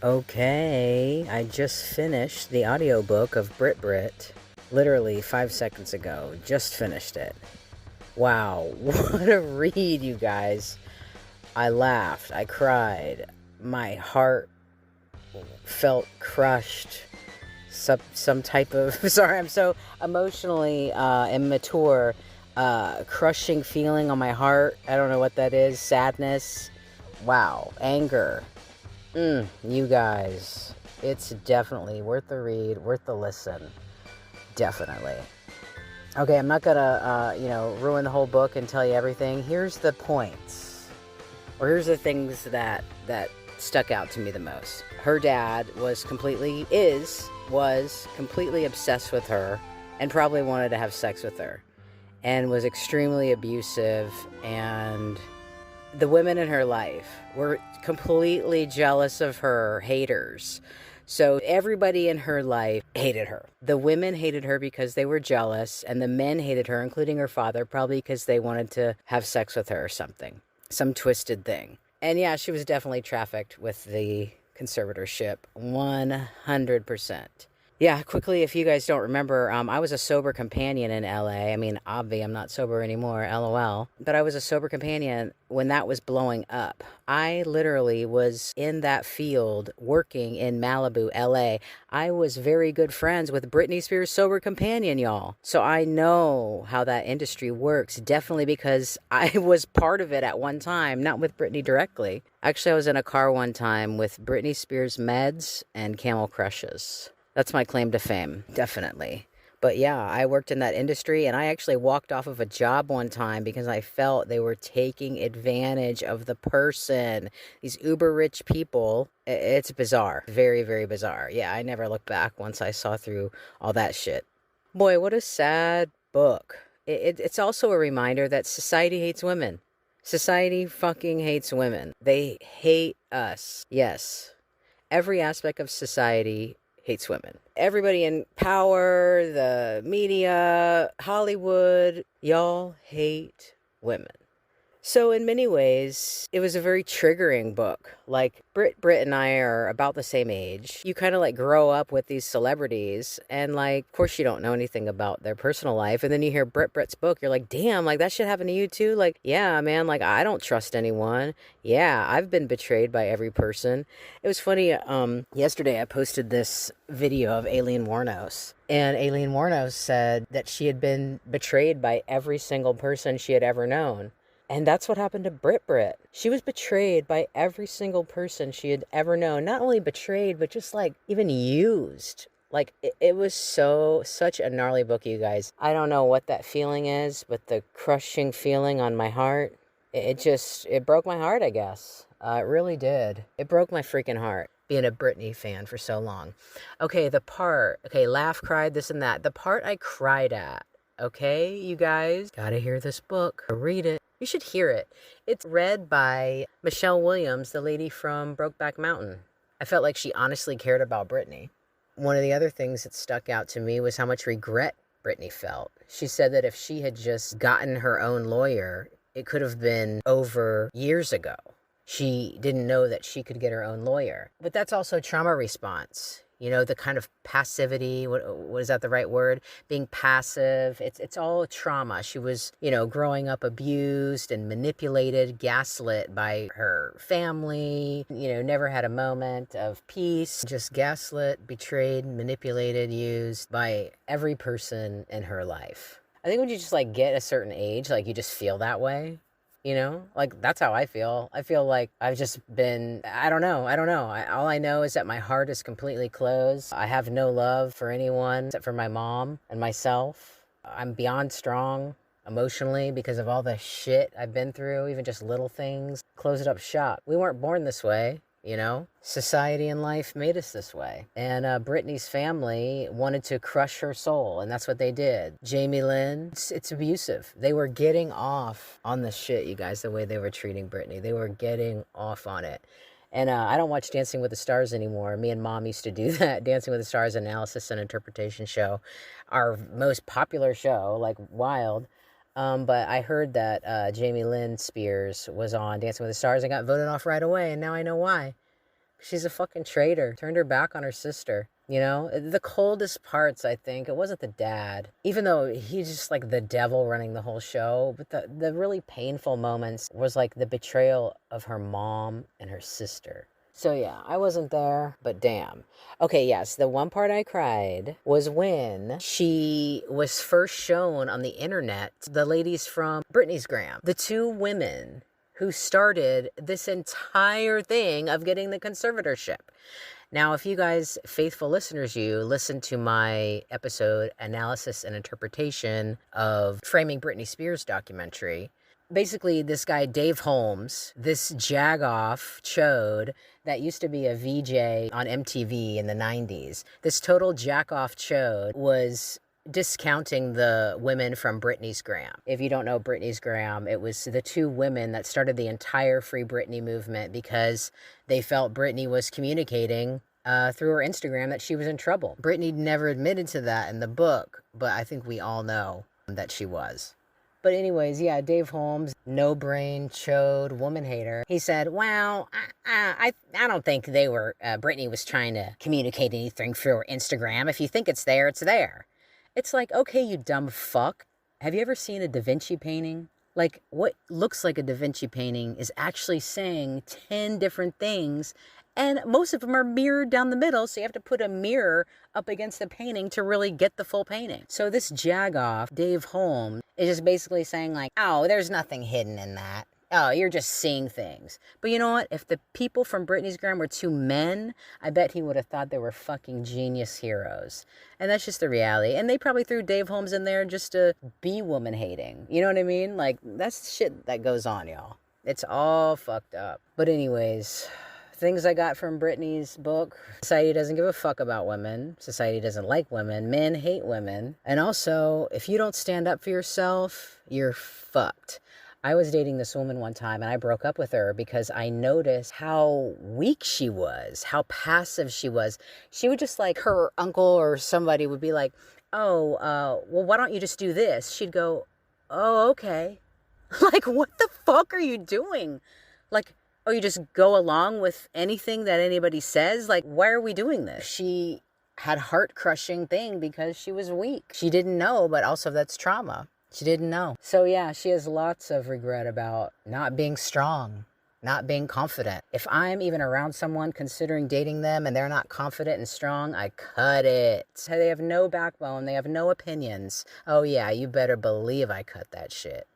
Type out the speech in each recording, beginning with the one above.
Okay, I just finished the audiobook of Brit, literally 5 seconds ago. Just finished it. Wow, what a read, you guys. I laughed, I cried, my heart felt crushed. Some type of, sorry, I'm so emotionally immature. Crushing feeling on my heart. I don't know what that is. Sadness. Wow, anger. You guys, it's definitely worth the read, worth the listen. Definitely. Okay, I'm not gonna, ruin the whole book and tell you everything. Here's the points, or here's the things that stuck out to me the most. Her dad was completely obsessed with her, and probably wanted to have sex with her, and was extremely abusive, and the women in her life were completely jealous of her, haters. So everybody in her life hated her. The women hated her because they were jealous, and the men hated her, including her father, probably because they wanted to have sex with her or something. Some twisted thing. And yeah, she was definitely trafficked with the conservatorship. 100%. Yeah, quickly, if you guys don't remember, I was a sober companion in LA. I mean, I'm not sober anymore, LOL. But I was a sober companion when that was blowing up. I literally was in that field working in Malibu, LA. I was very good friends with Britney Spears' sober companion, y'all. So I know how that industry works, definitely because I was part of it at one time, not with Britney directly. Actually, I was in a car one time with Britney Spears meds and Camel Crushes. That's my claim to fame, definitely. But yeah, I worked in that industry, and I actually walked off of a job one time because I felt they were taking advantage of the person. These uber rich people, it's bizarre. Very, very bizarre. Yeah, I never looked back once I saw through all that shit. Boy, what a sad book. It's also a reminder that society hates women. Society fucking hates women. They hate us. Yes. Every aspect of society hates women. Everybody in power, the media, Hollywood, y'all hate women. So in many ways, it was a very triggering book. Like, Brit and I are about the same age. You kind of like grow up with these celebrities, and like, of course you don't know anything about their personal life. And then you hear Brit's book, you're like, damn, like that shit happened to you too? Like, yeah, man, like I don't trust anyone. Yeah, I've been betrayed by every person. It was funny, yesterday I posted this video of Aileen Wuornos. And Aileen Wuornos said that she had been betrayed by every single person she had ever known. And that's what happened to Brit. She was betrayed by every single person she had ever known. Not only betrayed, but just like even used. Like it was such a gnarly book, you guys. I don't know what that feeling is, but the crushing feeling on my heart, it broke my heart, I guess. It really did. It broke my freaking heart, being a Britney fan for so long. Okay, laugh, cried, this and that. The part I cried at, okay, you guys, gotta hear this book, read it. You should hear it. It's read by Michelle Williams, the lady from Brokeback Mountain. I felt like she honestly cared about Britney. One of the other things that stuck out to me was how much regret Britney felt. She said that if she had just gotten her own lawyer, it could have been over years ago. She didn't know that she could get her own lawyer. But that's also trauma response. You know, the kind of passivity, what is that the right word? Being passive, it's all trauma. She was, growing up abused and manipulated, gaslit by her family, never had a moment of peace, just gaslit, betrayed, manipulated, used by every person in her life. I think when you just get a certain age, you just feel that way. That's how I feel. I feel like I've just been, I don't know. All I know is that my heart is completely closed. I have no love for anyone except for my mom and myself. I'm beyond strong emotionally because of all the shit I've been through, even just little things. Close it up shop. We weren't born this way. Society and life made us this way. And Britney's family wanted to crush her soul, and that's what they did. Jamie Lynn, it's abusive. They were getting off on the shit, you guys, the way they were treating Britney. They were getting off on it. And I don't watch Dancing with the Stars anymore. Me and Mom used to do that. Dancing with the Stars analysis and interpretation show. Our most popular show, Wild. But I heard that Jamie Lynn Spears was on Dancing with the Stars and got voted off right away, and now I know why. She's a fucking traitor. Turned her back on her sister. You know, the coldest parts, I think, it wasn't the dad, even though he's just like the devil running the whole show. But the really painful moments was like the betrayal of her mom and her sister. So yeah, I wasn't there, but damn. Okay, yes, the one part I cried was when she was first shown on the internet, the ladies from Britney's Gram, the two women who started this entire thing of getting the conservatorship. Now, if you guys, faithful listeners, you listen to my episode, Analysis and Interpretation of Framing Britney Spears documentary, basically this guy, Dave Holmes, this jagoff chode that used to be a VJ on MTV in the 90s, this total jack-off chode was discounting the women from Britney's Gram. If you don't know Britney's Gram, it was the two women that started the entire Free Britney movement because they felt Britney was communicating through her Instagram that she was in trouble. Britney never admitted to that in the book, but I think we all know that she was. But anyways, yeah, Dave Holmes, no-brain, chode, woman hater. He said, well, I don't think they were, Britney was trying to communicate anything through her Instagram. If you think it's there, it's there. It's like, okay, you dumb fuck. Have you ever seen a Da Vinci painting? Like, what looks like a Da Vinci painting is actually saying 10 different things, and most of them are mirrored down the middle, so you have to put a mirror up against the painting to really get the full painting. So this jagoff, Dave Holmes, is just basically saying like, oh, there's nothing hidden in that. Oh, you're just seeing things. But you know what? If the people from Britney's Gram were two men, I bet he would have thought they were fucking genius heroes. And that's just the reality. And they probably threw Dave Holmes in there just to be woman hating. You know what I mean? Like, that's shit that goes on, y'all. It's all fucked up. But anyways, things I got from Britney's book. Society doesn't give a fuck about women. Society doesn't like women. Men hate women. And also, if you don't stand up for yourself, you're fucked. I was dating this woman one time and I broke up with her because I noticed how weak she was, how passive she was. She would just like, her uncle or somebody would be like, oh, well, why don't you just do this? She'd go, oh, okay. Like, what the fuck are you doing? Like, oh, you just go along with anything that anybody says? Like, why are we doing this? She had heart-crushing thing because she was weak. She didn't know, but also that's trauma. She didn't know. So yeah, she has lots of regret about not being strong, not being confident. If I'm even around someone considering dating them and they're not confident and strong, I cut it. They have no backbone. They have no opinions. Oh yeah, you better believe I cut that shit.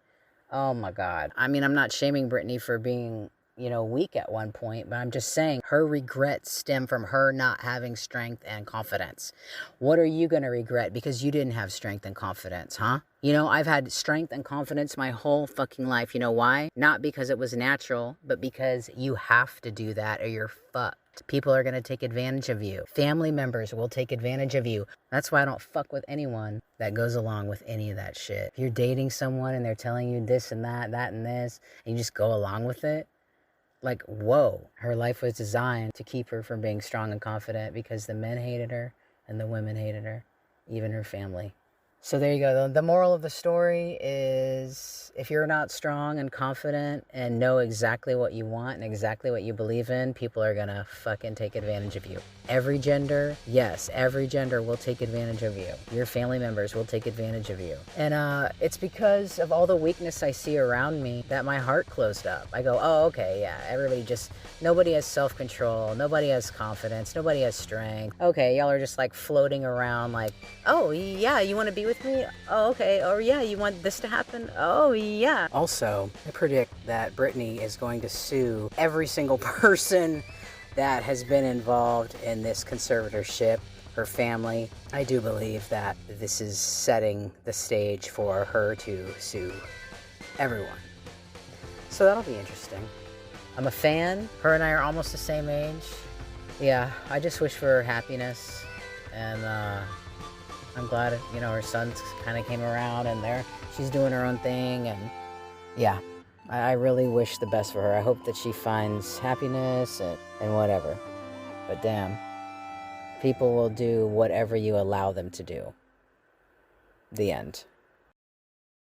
Oh my God. I mean, I'm not shaming Britney for being, you know, weak at one point, but I'm just saying her regrets stem from her not having strength and confidence. What are you going to regret because you didn't have strength and confidence, huh? You know, I've had strength and confidence my whole fucking life. You know why? Not because it was natural, but because you have to do that or you're fucked. People are going to take advantage of you. Family members will take advantage of you. That's why I don't fuck with anyone that goes along with any of that shit. If you're dating someone and they're telling you this and that and this, and you just go along with it, like, whoa, her life was designed to keep her from being strong and confident because the men hated her and the women hated her, even her family. So there you go. The moral of the story is if you're not strong and confident and know exactly what you want and exactly what you believe in, people are going to fucking take advantage of you. Every gender, yes, every gender will take advantage of you. Your family members will take advantage of you. And it's because of all the weakness I see around me that my heart closed up. I go, oh, okay, yeah, nobody has self-control, nobody has confidence, nobody has strength. Okay, y'all are just like floating around like, oh, yeah, you want to be with me? Oh, okay. Or yeah, you want this to happen? Oh, yeah. Also, I predict that Britney is going to sue every single person that has been involved in this conservatorship, her family. I do believe that this is setting the stage for her to sue everyone. So that'll be interesting. I'm a fan. Her and I are almost the same age. Yeah, I just wish for her happiness. And I'm glad, you know, her sons kind of came around and she's doing her own thing. And yeah, I really wish the best for her. I hope that she finds happiness and whatever. But damn, people will do whatever you allow them to do. The end.